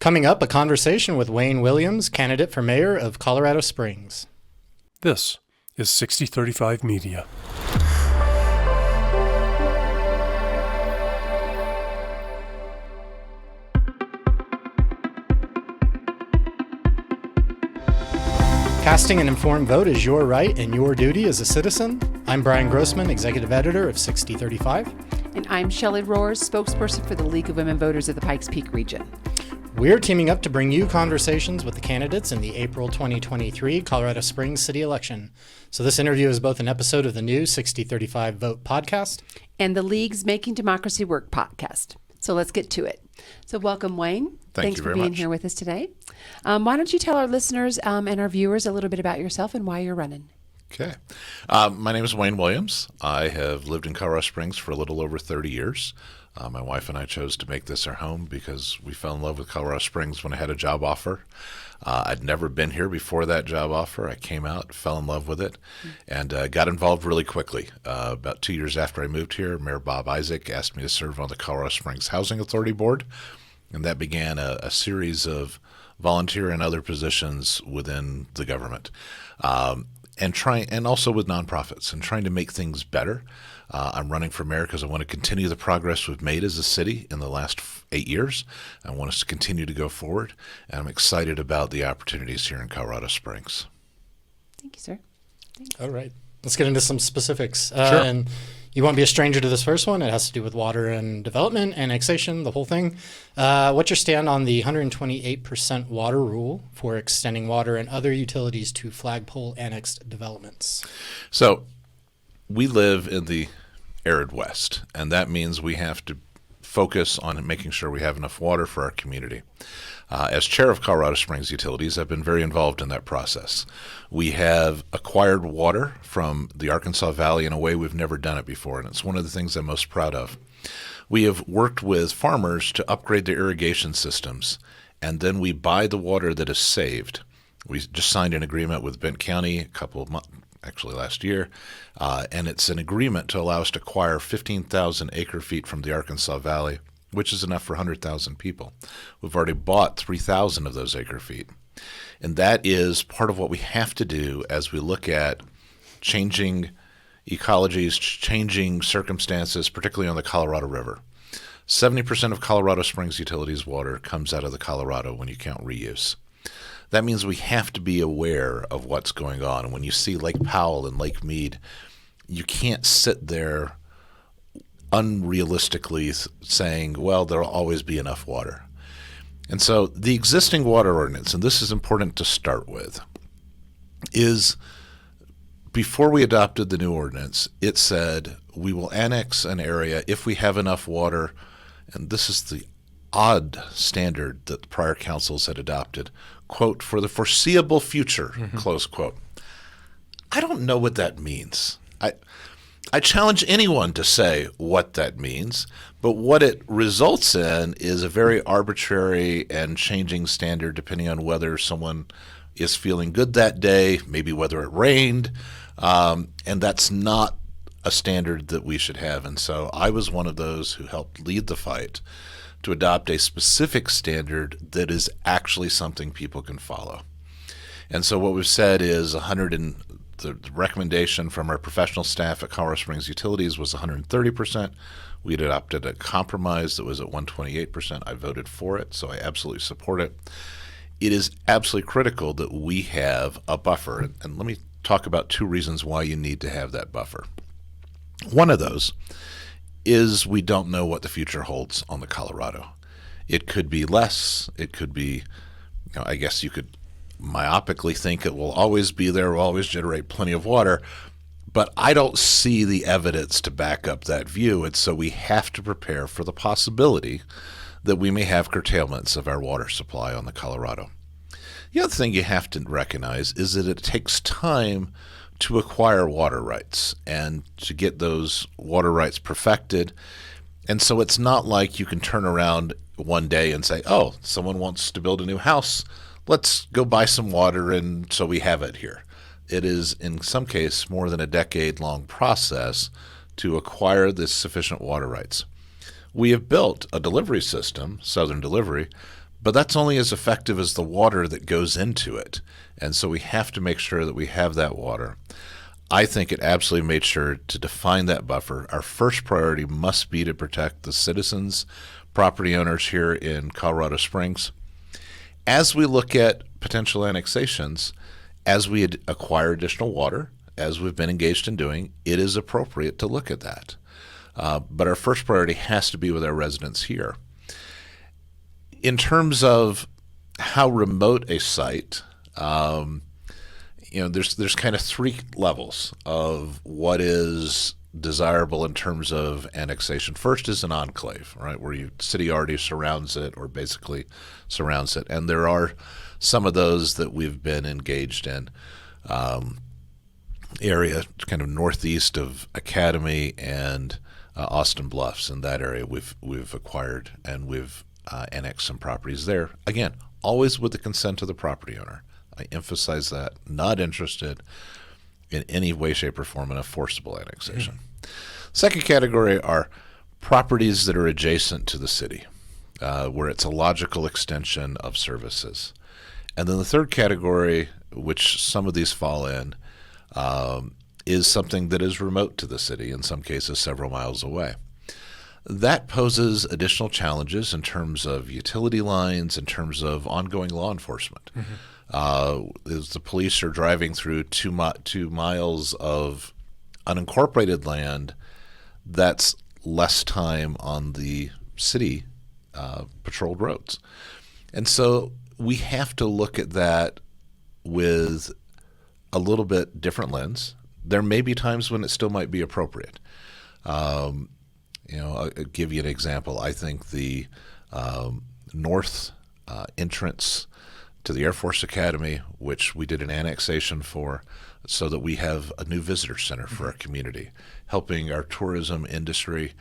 Coming up, a conversation with Wayne Williams, candidate for mayor of Colorado Springs. This is 6035 Media. Casting an informed vote is your right and your duty as a citizen. I'm Brian Grossman, executive editor of Sixty35. And I'm Shelley Roars, spokesperson for the League of Women Voters of the Pikes Peak Region. We're teaming up to bring you conversations with the candidates in the April 2023 Colorado Springs city election. So this interview is both an episode of the new 6035 Vote podcast and the League's Making Democracy Work podcast. So let's get to it. So welcome, Wayne. Thanks for being here with us today. Why don't you tell our listeners and our viewers a little bit about yourself and why you're running? Okay. My name is Wayne Williams. I have lived in Colorado Springs for a little over 30 years. My wife and I chose to make this our home because we fell in love with Colorado Springs when I had a job offer. I'd never been here before that job offer. I came out, fell in love with it, and got involved really quickly. About 2 years after I moved here, Mayor Bob Isaac asked me to serve on the Colorado Springs Housing Authority Board, and that began a series of volunteer and other positions within the government. And also with nonprofits and trying to make things better. I'm running for mayor because I want to continue the progress we've made as a city in the last 8 years. I want us to continue to go forward, and I'm excited about the opportunities here in Colorado Springs. Thank you, sir. Thanks. All right. Let's get into some specifics. Sure. And you won't be a stranger to this first one. It has to do with water and development, annexation, the whole thing. What's your stand on the 128% water rule for extending water and other utilities to flagpole annexed developments? So we live in the arid West, and that means we have to focus on making sure we have enough water for our community. As chair of Colorado Springs Utilities, I've been very involved in that process. We have acquired water from the Arkansas Valley in a way we've never done it before, and it's one of the things I'm most proud of. We have worked with farmers to upgrade their irrigation systems, and then we buy the water that is saved. We just signed an agreement with Bent County a couple of months, actually last year, and it's an agreement to allow us to acquire 15,000 acre feet from the Arkansas Valley, which is enough for 100,000 people. We've already bought 3,000 of those acre feet. And that is part of what we have to do as we look at changing ecologies, changing circumstances, particularly on the Colorado River. 70% of Colorado Springs Utilities water comes out of the Colorado when you count reuse. That means we have to be aware of what's going on. And when you see Lake Powell and Lake Mead, you can't sit there unrealistically saying, well, there'll always be enough water. And so the existing water ordinance, and this is important to start with, is before we adopted the new ordinance, it said we will annex an area if we have enough water, and this is the odd standard that the prior councils had adopted, quote, for the foreseeable future, close quote. I don't know what that means. I challenge anyone to say what that means, but what it results in is a very arbitrary and changing standard depending on whether someone is feeling good that day, maybe whether it rained, and that's not a standard that we should have. And so I was one of those who helped lead the fight to adopt a specific standard that is actually something people can follow. And so what we've said is the recommendation from our professional staff at Colorado Springs Utilities was 130%. We had adopted a compromise that was at 128%. I voted for it, so I absolutely support it. It is absolutely critical that we have a buffer. And let me talk about two reasons why you need to have that buffer. One of those is we don't know what the future holds on the Colorado. It could be less. It could be, I guess you could myopically think it will always be there, will always generate plenty of water, but I don't see the evidence to back up that view, and so we have to prepare for the possibility that we may have curtailments of our water supply on the Colorado. The other thing you have to recognize is that it takes time to acquire water rights and to get those water rights perfected, and so it's not like you can turn around one day and say, oh, someone wants to build a new house, let's go buy some water, and so we have it here. It is, in some case, more than a decade-long process to acquire this sufficient water rights. We have built a delivery system, Southern Delivery, But that's only as effective as the water that goes into it. And so we have to make sure that we have that water. I think it absolutely made sure to define that buffer. Our first priority must be to protect the citizens, property owners here in Colorado Springs. As we look at potential annexations, as we acquire additional water, as we've been engaged in doing, it is appropriate to look at that. But our first priority has to be with our residents here. In terms of how remote a site, there's kind of three levels of what is desirable in terms of annexation. First is an enclave, right, where the city already surrounds it or basically surrounds it. And there are some of those that we've been engaged in. Area kind of northeast of Academy and Austin Bluffs. In that area, we've acquired and we've annex some properties there. Again, always with the consent of the property owner. I emphasize that. Not interested in any way, shape, or form in a forcible annexation. Mm-hmm. Second category are properties that are adjacent to the city, where it's a logical extension of services. And then the third category, which some of these fall in, is something that is remote to the city, in some cases several miles away. That poses additional challenges in terms of utility lines, in terms of ongoing law enforcement. Mm-hmm. As the police are driving through 2 miles of unincorporated land, that's less time on the city patrolled roads. And so we have to look at that with a little bit different lens. There may be times when it still might be appropriate. I'll give you an example. I think the north entrance to the Air Force Academy, which we did an annexation for, so that we have a new visitor center for our community, helping our tourism industry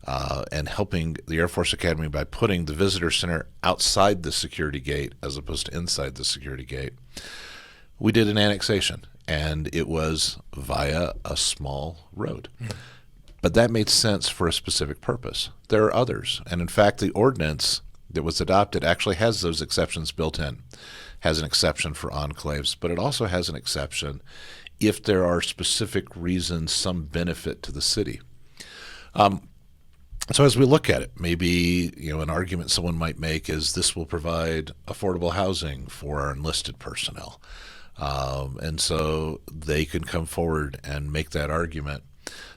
and helping the Air Force Academy by putting the visitor center outside the security gate as opposed to inside the security gate. We did an annexation, and it was via a small road. Mm-hmm. But that made sense for a specific purpose. There are others. And in fact, the ordinance that was adopted actually has those exceptions built in. Has an exception for enclaves, but it also has an exception if there are specific reasons, some benefit to the city. So as we look at it, maybe an argument someone might make is this will provide affordable housing for our enlisted personnel. And so they can come forward and make that argument.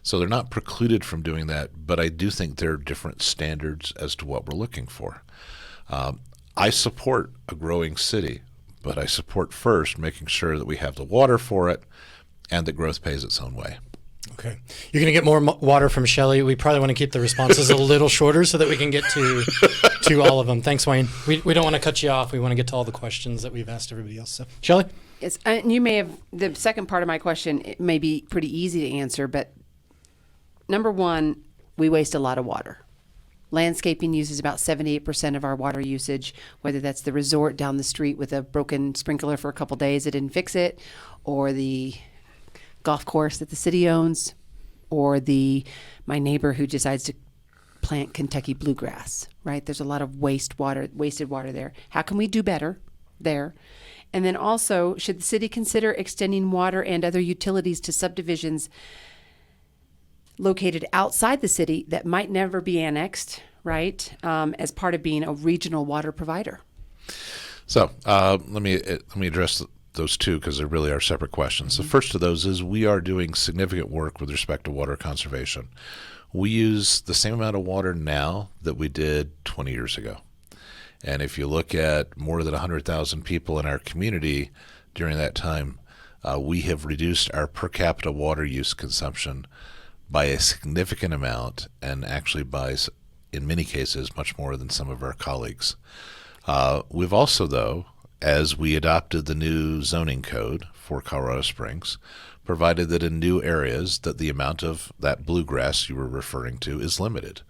So they're not precluded from doing that, but I do think there are different standards as to what we're looking for. I support a growing city, but I support first making sure that we have the water for it and that growth pays its own way. Okay. You're going to get more water from Shelley. We probably want to keep the responses a little shorter so that we can get to all of them. Thanks, Wayne. We don't want to cut you off. We want to get to all the questions that we've asked everybody else. So, Shelley? Yes, and you may have, the second part of my question, it may be pretty easy to answer, but number one, we waste a lot of water. Landscaping uses about 78% of our water usage, whether that's the resort down the street with a broken sprinkler for a couple days that didn't fix it, or the golf course that the city owns, or my neighbor who decides to plant Kentucky bluegrass, right? There's a lot of wasted water there. How can we do better there? And then also, should the city consider extending water and other utilities to subdivisions located outside the city that might never be annexed, right, as part of being a regional water provider? So let me address those two because they really are separate questions. The first of those is we are doing significant work with respect to water conservation. We use the same amount of water now that we did 20 years ago. And if you look at more than 100,000 people in our community during that time, we have reduced our per capita water use consumption by a significant amount, and actually by, in many cases, much more than some of our colleagues. We've also, though, as we adopted the new zoning code for Colorado Springs, provided that in new areas that the amount of that bluegrass you were referring to is limited.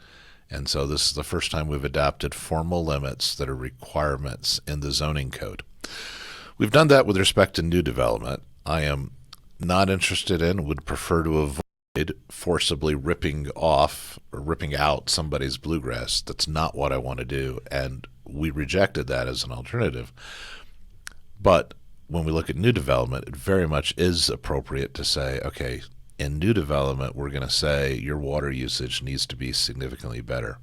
And so this is the first time we've adopted formal limits that are requirements in the zoning code. We've done that with respect to new development. I am not interested in, would prefer to avoid forcibly ripping off or ripping out somebody's bluegrass. That's not what I want to do. And we rejected that as an alternative. But when we look at new development, it very much is appropriate to say, okay, in new development, we're going to say your water usage needs to be significantly better.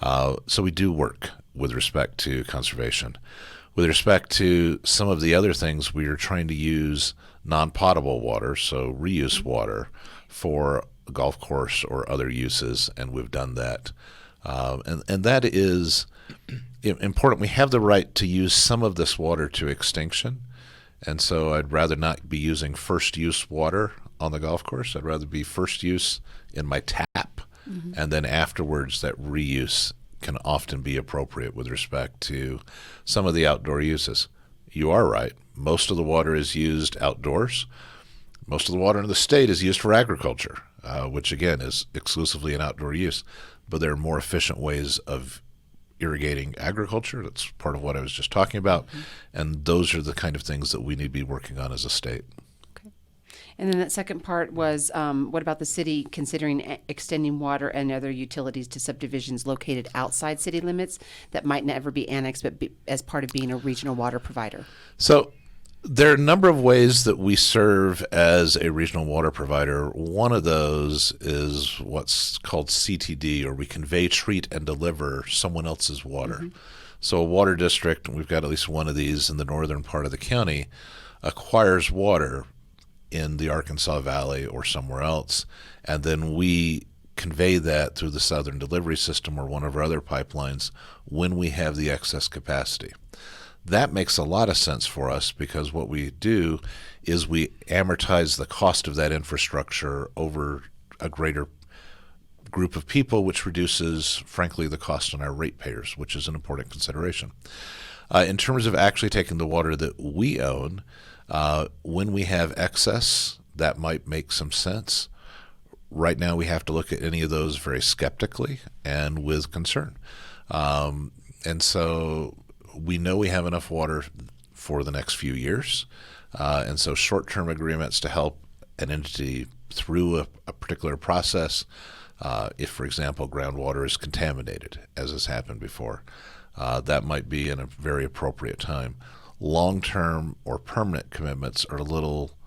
So we do work with respect to conservation. With respect to some of the other things, we are trying to use non-potable water, so reuse water, for a golf course or other uses, and we've done that. And that is important. We have the right to use some of this water to extinction, and so I'd rather not be using first-use water on the golf course. I'd rather be first use in my tap, and then afterwards that reuse can often be appropriate with respect to some of the outdoor uses. You are right. Most of the water is used outdoors. Most of the water in the state is used for agriculture, which again is exclusively an outdoor use. But there are more efficient ways of irrigating agriculture. That's part of what I was just talking about. And those are the kind of things that we need to be working on as a state. And then that second part was, what about the city considering extending water and other utilities to subdivisions located outside city limits that might never be annexed, but as part of being a regional water provider? So there are a number of ways that we serve as a regional water provider. One of those is what's called CTD, or we convey, treat, and deliver someone else's water. So a water district, and we've got at least one of these in the northern part of the county, acquires water in the Arkansas Valley or somewhere else, and then we convey that through the Southern Delivery System or one of our other pipelines when we have the excess capacity. That makes a lot of sense for us because what we do is we amortize the cost of that infrastructure over a greater group of people, which reduces, frankly, the cost on our ratepayers, which is an important consideration. In terms of actually taking the water that we own, when we have excess, that might make some sense. Right now, we have to look at any of those very skeptically and with concern. And so we know we have enough water for the next few years. And so short-term agreements to help an entity through a particular process, if, for example, groundwater is contaminated, as has happened before, that might be in a very appropriate time. Long-term or permanent commitments are a little,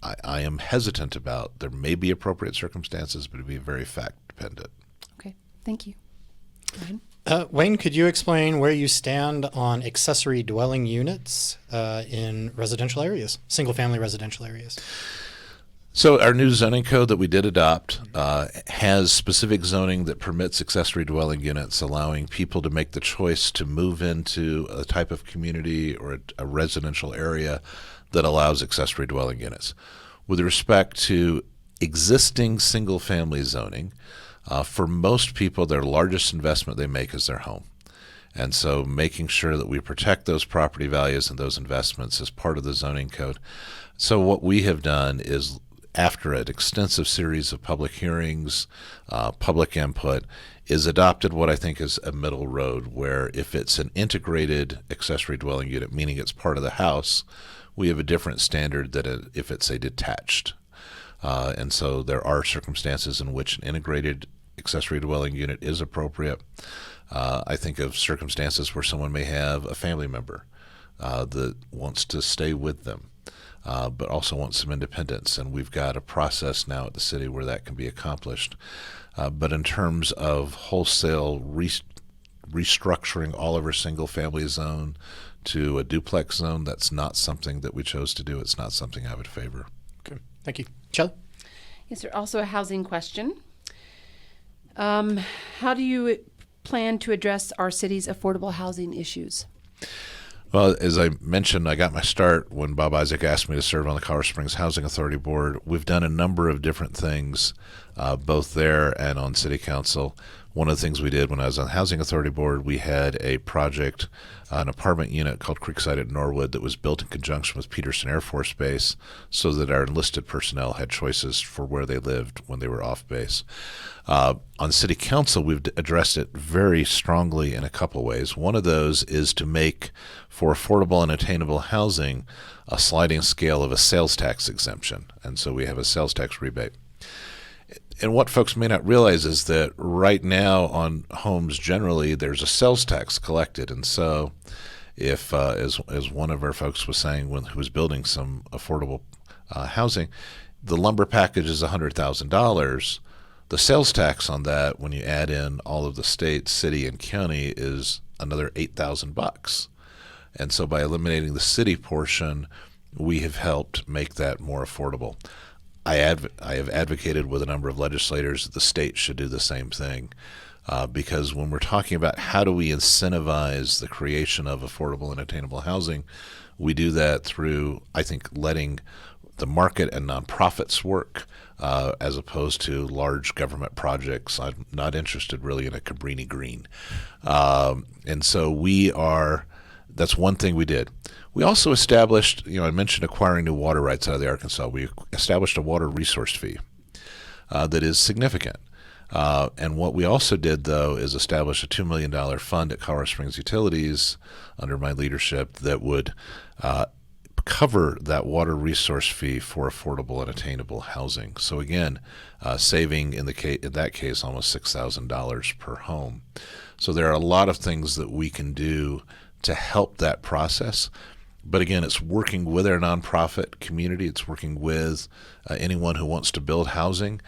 I am hesitant about. There may be appropriate circumstances, but it'd be very fact-dependent. Okay, thank you. Go ahead. Wayne, could you explain where you stand on accessory dwelling units in residential areas, single-family residential areas? So our new zoning code that we did adopt has specific zoning that permits accessory dwelling units, allowing people to make the choice to move into a type of community or a residential area that allows accessory dwelling units. With respect to existing single-family zoning, for most people, their largest investment they make is their home. And so making sure that we protect those property values and those investments is part of the zoning code. So what we have done is, after an extensive series of public hearings, public input, is adopted what I think is a middle road, where if it's an integrated accessory dwelling unit, meaning it's part of the house, we have a different standard than if it's a detached. And so there are circumstances in which an integrated accessory dwelling unit is appropriate. I think of circumstances where someone may have a family member that wants to stay with them, but also wants some independence. And we've got a process now at the city where that can be accomplished. But in terms of wholesale restructuring all of our single-family zone to a duplex zone, that's not something that we chose to do. It's not something I would favor. Okay, thank you. Shelley? Yes, sir. Also a housing question. How do you plan to address our city's affordable housing issues? Well, as I mentioned, I got my start when Bob Isaac asked me to serve on the Colorado Springs Housing Authority Board. We've done a number of different things, both there and on City Council. One of the things we did when I was on the Housing Authority Board, we had a project, an apartment unit called Creekside at Norwood that was built in conjunction with Peterson Air Force Base so that our enlisted personnel had choices for where they lived when they were off base. On City Council, we've addressed it very strongly in a couple ways. One of those is to make, for affordable and attainable housing, a sliding scale of a sales tax exemption. And so we have a sales tax rebate. And what folks may not realize is that right now on homes generally, there's a sales tax collected. And so if, as one of our folks was saying who was building some affordable housing, the lumber package is $100,000. The sales tax on that, when you add in all of the state, city, and county, is another $8,000. And so by eliminating the city portion, we have helped make that more affordable. I have advocated with a number of legislators that the state should do the same thing, because when we're talking about how do we incentivize the creation of affordable and attainable housing, we do that through, I think, letting the market and nonprofits work, as opposed to large government projects. I'm not interested really in a Cabrini Green. And so that's one thing we did. We also established, I mentioned acquiring new water rights out of the Arkansas. We established a water resource fee that is significant. And what we also did, though, is establish a $2 million fund at Colorado Springs Utilities under my leadership that would cover that water resource fee for affordable and attainable housing. So again, saving in that case almost $6,000 per home. So there are a lot of things that we can do to help that process. But again, it's working with our nonprofit community. It's working with anyone who wants to build housing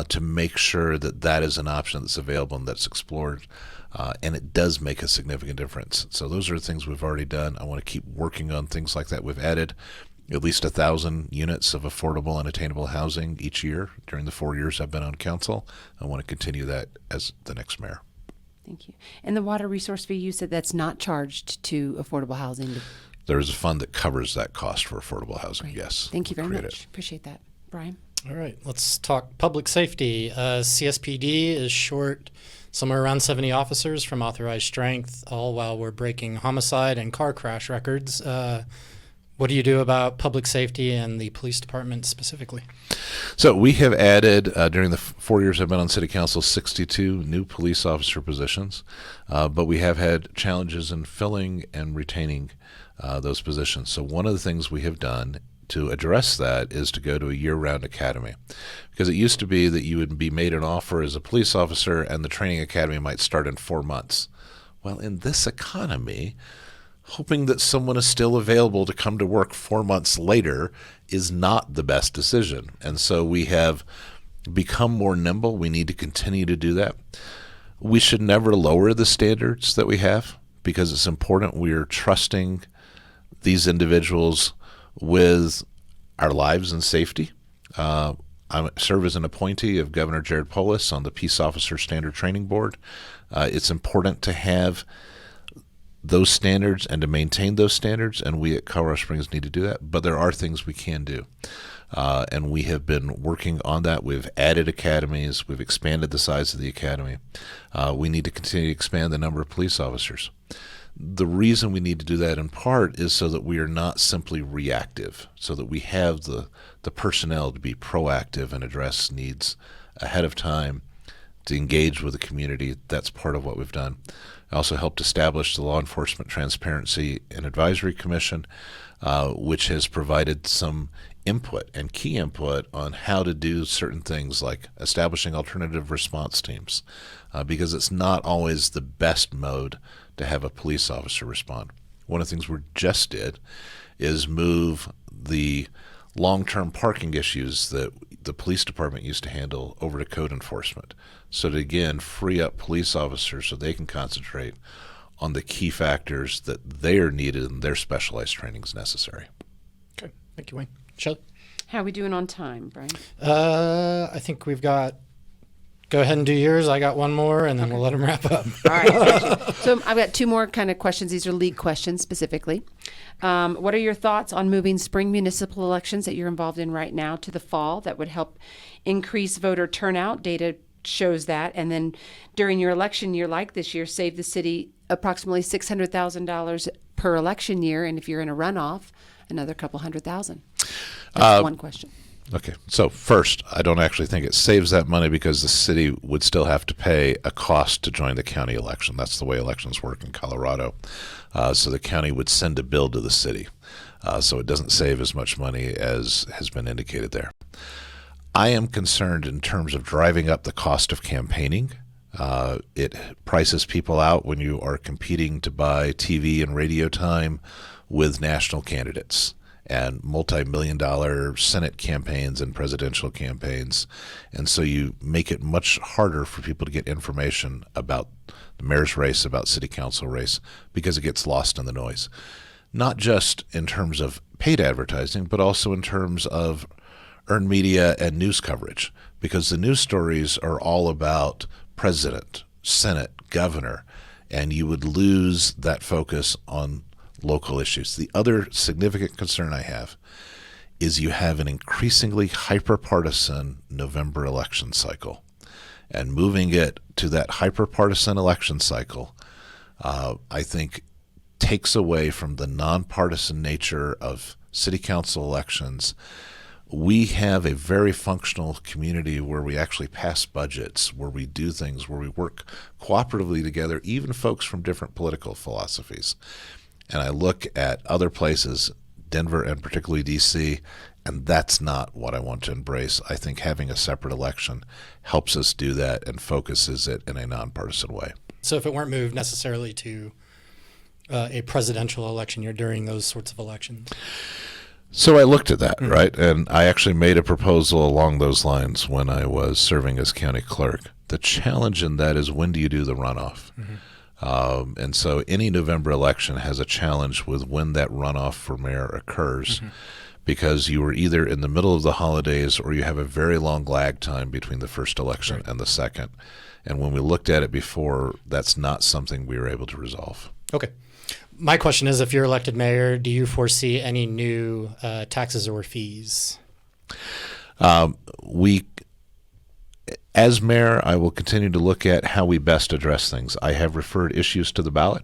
to make sure that that is an option that's available and that's explored. And it does make a significant difference. So those are the things we've already done. I want to keep working on things like that. We've added at least 1,000 units of affordable and attainable housing each year during the 4 years I've been on council. I want to continue that as the next mayor. Thank you. And the water resource fee, you said that's not charged to affordable housing? There is a fund that covers that cost for affordable housing, Great. yes. Thank you very much. Appreciate that. Brian? All right, let's talk public safety. CSPD is short somewhere around 70 officers from authorized strength, all while we're breaking homicide and car crash records. What do you do about public safety and the police department specifically? So we have added, during the 4 years I've been on city council, 62 new police officer positions, but we have had challenges in filling and retaining those positions. So one of the things we have done to address that is to go to a year-round academy, because it used to be that you would be made an offer as a police officer and the training academy might start in 4 months. Well, in this economy, hoping that someone is still available to come to work 4 months later is not the best decision. And so we have become more nimble. We need to continue to do that. We should never lower the standards that we have, because it's important we are trusting these individuals with our lives and safety. I serve as an appointee of Governor Jared Polis on the Peace Officer Standard Training Board. It's important to have those standards and to maintain those standards, and we at Colorado Springs need to do that. But there are things we can do, and we have been working on that. We've added academies. We've expanded the size of the academy. We need to continue to expand the number of police officers. The reason we need to do that in part is so that we are not simply reactive, so that we have the personnel to be proactive and address needs ahead of time, to engage with the community. That's part of what we've done. I also helped establish the Law Enforcement Transparency and Advisory Commission, which has provided some input and key input on how to do certain things like establishing alternative response teams, because it's not always the best mode to have a police officer respond. One of the things we just did is move the long-term parking issues that the police department used to handle over to code enforcement. So to, again, free up police officers so they can concentrate on the key factors that they are needed and their specialized training is necessary. Okay, thank you, Wayne. Shelley? How are we doing on time, Brian? I think we've got, go ahead and do yours. I got one more, and then we'll let him wrap up. All right. Gotcha. So I've got two more kind of questions. These are league questions specifically. What are your thoughts on moving spring municipal elections that you're involved in right now to the fall? That would help increase voter turnout. Data shows that. And then during your election year, like this year, save the city approximately $600,000 per election year. And if you're in a runoff, another couple $100,000. That's one question. Okay. So first, I don't actually think it saves that money, because the city would still have to pay a cost to join the county election. That's the way elections work in Colorado. So the county would send a bill to the city. So it doesn't save as much money as has been indicated there. I am concerned in terms of driving up the cost of campaigning. It prices people out when you are competing to buy TV and radio time with national candidates and multi-million-dollar Senate campaigns and presidential campaigns. And so you make it much harder for people to get information about the mayor's race, about city council race, because it gets lost in the noise. Not just in terms of paid advertising, but also in terms of earned media and news coverage, because the news stories are all about president, Senate, governor, and you would lose that focus on local issues. The other significant concern I have is you have an increasingly hyper-partisan November election cycle. And moving it to that hyper-partisan election cycle, I think, takes away from the nonpartisan nature of city council elections. We have a very functional community where we actually pass budgets, where we do things, where we work cooperatively together, even folks from different political philosophies. And I look at other places, Denver and particularly D.C., and that's not what I want to embrace. I think having a separate election helps us do that and focuses it in a nonpartisan way. So if it weren't moved necessarily to a presidential election year during those sorts of elections? So I looked at that, right? And I actually made a proposal along those lines when I was serving as county clerk. The challenge in that is, when do you do the runoff? And so any November election has a challenge with when that runoff for mayor occurs, because you are either in the middle of the holidays or you have a very long lag time between the first election and the second. And when we looked at it before, that's not something we were able to resolve. Okay. My question is, if you're elected mayor, do you foresee any new taxes or fees? As mayor, I will continue to look at how we best address things. I have referred issues to the ballot.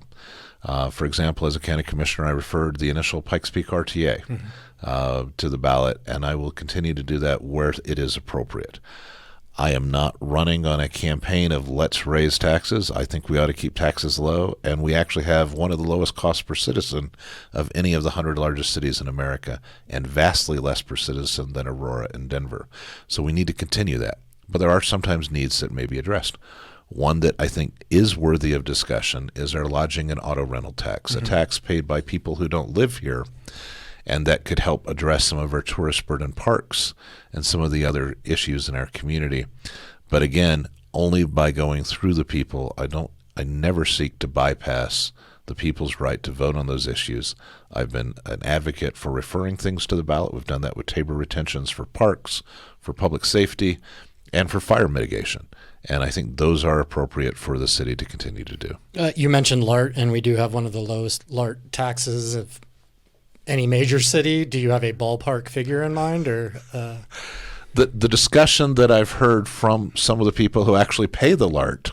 For example, as a county commissioner, I referred the initial Pikes Peak RTA to the ballot, and I will continue to do that where it is appropriate. I am not running on a campaign of let's raise taxes. I think we ought to keep taxes low, and we actually have one of the lowest costs per citizen of any of the 100 largest cities in America, and vastly less per citizen than Aurora and Denver. So we need to continue that. But there are sometimes needs that may be addressed. One that I think is worthy of discussion is our lodging and auto rental tax, a tax paid by people who don't live here, and that could help address some of our tourist burden parks and some of the other issues in our community. But again, only by going through the people. I never seek to bypass the people's right to vote on those issues. I've been an advocate for referring things to the ballot. We've done that with tabor retentions for parks, for public safety, and for fire mitigation. And I think those are appropriate for the city to continue to do. You mentioned LART, and we do have one of the lowest LART taxes of any major city. Do you have a ballpark figure in mind, or? The discussion that I've heard from some of the people who actually pay the LART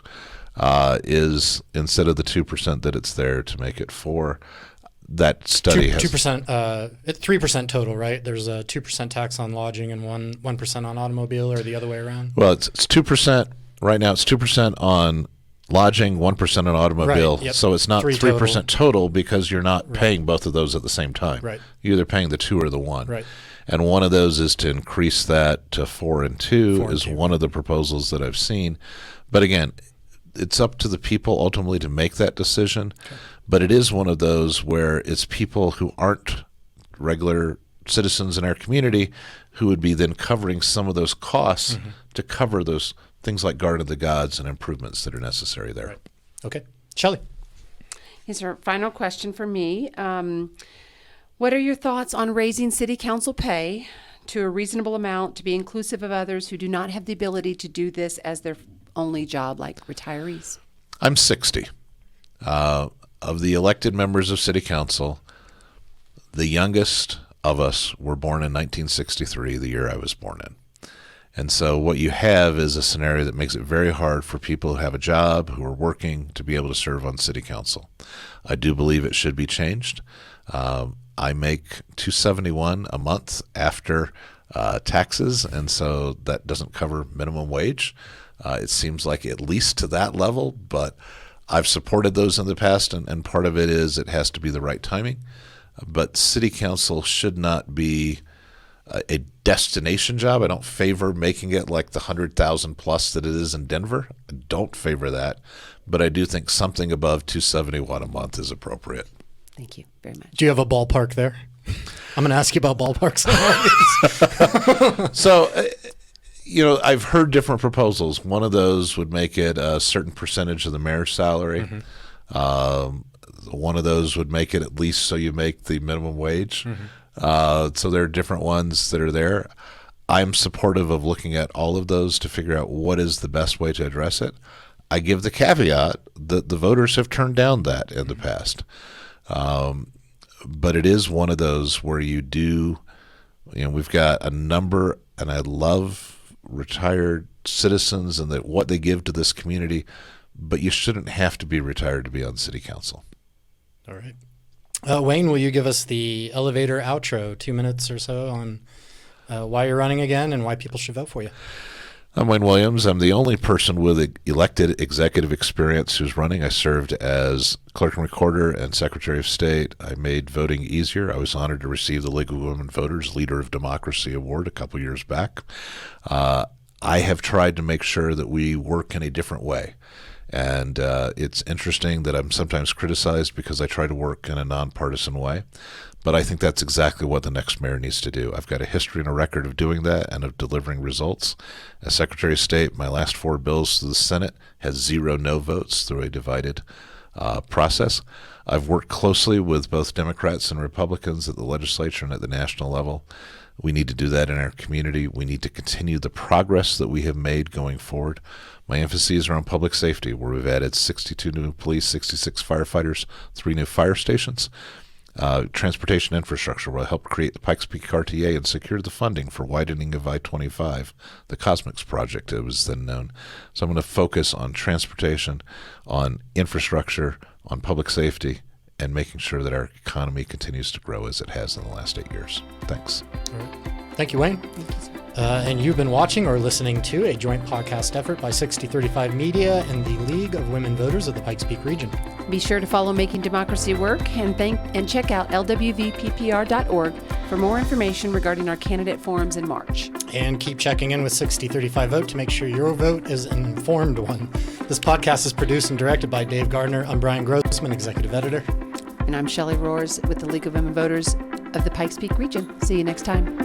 is, instead of the 2% that it's there, to make it 4%. That study has 2%. It's 3% total, right? There's a 2% tax on lodging and 1% on automobile, or the other way around. Well, it's 2% right now. It's 2% on lodging, 1% on automobile. Right, yep. So it's not 3% total because you're not paying both of those at the same time. Right. You're either paying the 2 or the 1. Right. And one of those is to increase that to 4 and 2 is one of the proposals that I've seen. But again, it's up to the people ultimately to make that decision. Okay. But it is one of those where it's people who aren't regular citizens in our community who would be then covering some of those costs to cover those things like Guard of the Gods and improvements that are necessary there. Right. Okay. Shelley. Here's our final question for me. What are your thoughts on raising city council pay to a reasonable amount to be inclusive of others who do not have the ability to do this as their only job, like retirees? I'm 60. Of the elected members of city council, the youngest of us were born in 1963, the year I was born in. And so what you have is a scenario that makes it very hard for people who have a job, who are working, to be able to serve on city council. I do believe it should be changed. I make $271 a month after taxes, and so that doesn't cover minimum wage. It seems like at least to that level, but I've supported those in the past, and part of it is it has to be the right timing. But city council should not be a destination job. I don't favor making it like the 100,000 plus that it is in Denver. I don't favor that, but I do think something above 270 watt a month is appropriate. Thank you very much. Do you have a ballpark there? I'm going to ask you about ballparks. So, I've heard different proposals. One of those would make it a certain percentage of the mayor's salary. One of those would make it at least so you make the minimum wage. So there are different ones that are there. I'm supportive of looking at all of those to figure out what is the best way to address it. I give the caveat that the voters have turned down that in the past. But it is one of those where we've got a number, and I love retired citizens and that what they give to this community, but you shouldn't have to be retired to be on city council. All right. Wayne, will you give us the elevator outro, 2 minutes or so, on why you're running again and why people should vote for you? I'm Wayne Williams. I'm the only person with elected executive experience who's running. I served as clerk and recorder and secretary of state. I made voting easier. I was honored to receive the League of Women Voters Leader of Democracy Award a couple years back. I have tried to make sure that we work in a different way. And it's interesting that I'm sometimes criticized because I try to work in a nonpartisan way. But I think that's exactly what the next mayor needs to do. I've got a history and a record of doing that and of delivering results. As Secretary of State, my last 4 bills to the Senate has 0 no votes through a divided process. I've worked closely with both Democrats and Republicans at the legislature and at the national level. We need to do that in our community. We need to continue the progress that we have made going forward. My emphases are on public safety, where we've added 62 new police, 66 firefighters, 3 new fire stations. Transportation infrastructure, where I helped create the Pikes Peak RTA and secured the funding for widening of I-25, the Cosmics project it was then known. So I'm going to focus on transportation, on infrastructure, on public safety, and making sure that our economy continues to grow as it has in the last 8 years. Thanks. All right. Thank you, Wayne. And you've been watching or listening to a joint podcast effort by Sixty35 Media and the League of Women Voters of the Pikes Peak Region. Be sure to follow Making Democracy Work and check out lwvppr.org for more information regarding our candidate forums in March. And keep checking in with Sixty35 Vote to make sure your vote is an informed one. This podcast is produced and directed by Dave Gardner. I'm Brian Grossman, Executive Editor. And I'm Shelley Roars with the League of Women Voters of the Pikes Peak Region. See you next time.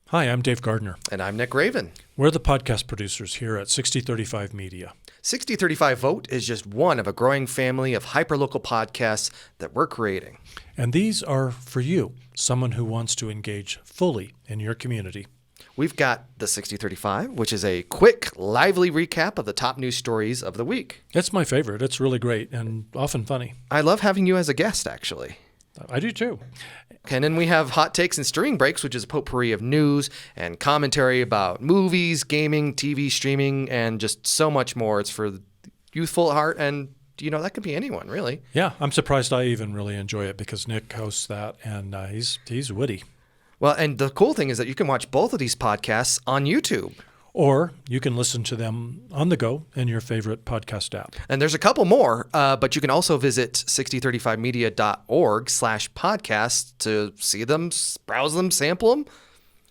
Hi, I'm Dave Gardner. And I'm Nick Raven. We're the podcast producers here at Sixty35 Media. 6035 Vote is just one of a growing family of hyperlocal podcasts that we're creating. And these are for you, someone who wants to engage fully in your community. We've got the 6035, which is a quick, lively recap of the top news stories of the week. It's my favorite. It's really great and often funny. I love having you as a guest, actually. I do too. And then we have Hot Takes and Streaming Breaks, which is a potpourri of news and commentary about movies, gaming, TV, streaming, and just so much more. It's for the youthful at heart, and, that could be anyone, really. Yeah, I'm surprised I even really enjoy it because Nick hosts that, and he's witty. Well, and the cool thing is that you can watch both of these podcasts on YouTube. Or you can listen to them on the go in your favorite podcast app. And there's a couple more, but you can also visit 6035media.org/podcast to see them, browse them, sample them.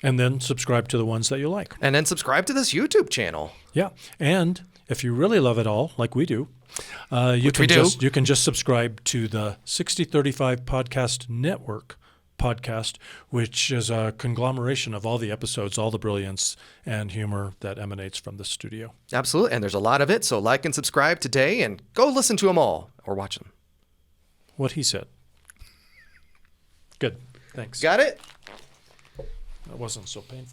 And then subscribe to the ones that you like. And then subscribe to this YouTube channel. Yeah. And if you really love it all, like we do, you can just subscribe to the 6035 Podcast Network podcast, which is a conglomeration of all the episodes, all the brilliance and humor that emanates from the studio. Absolutely. And there's a lot of it. So like and subscribe today and go listen to them all or watch them. What he said. Good. Thanks. Got it? That wasn't so painful.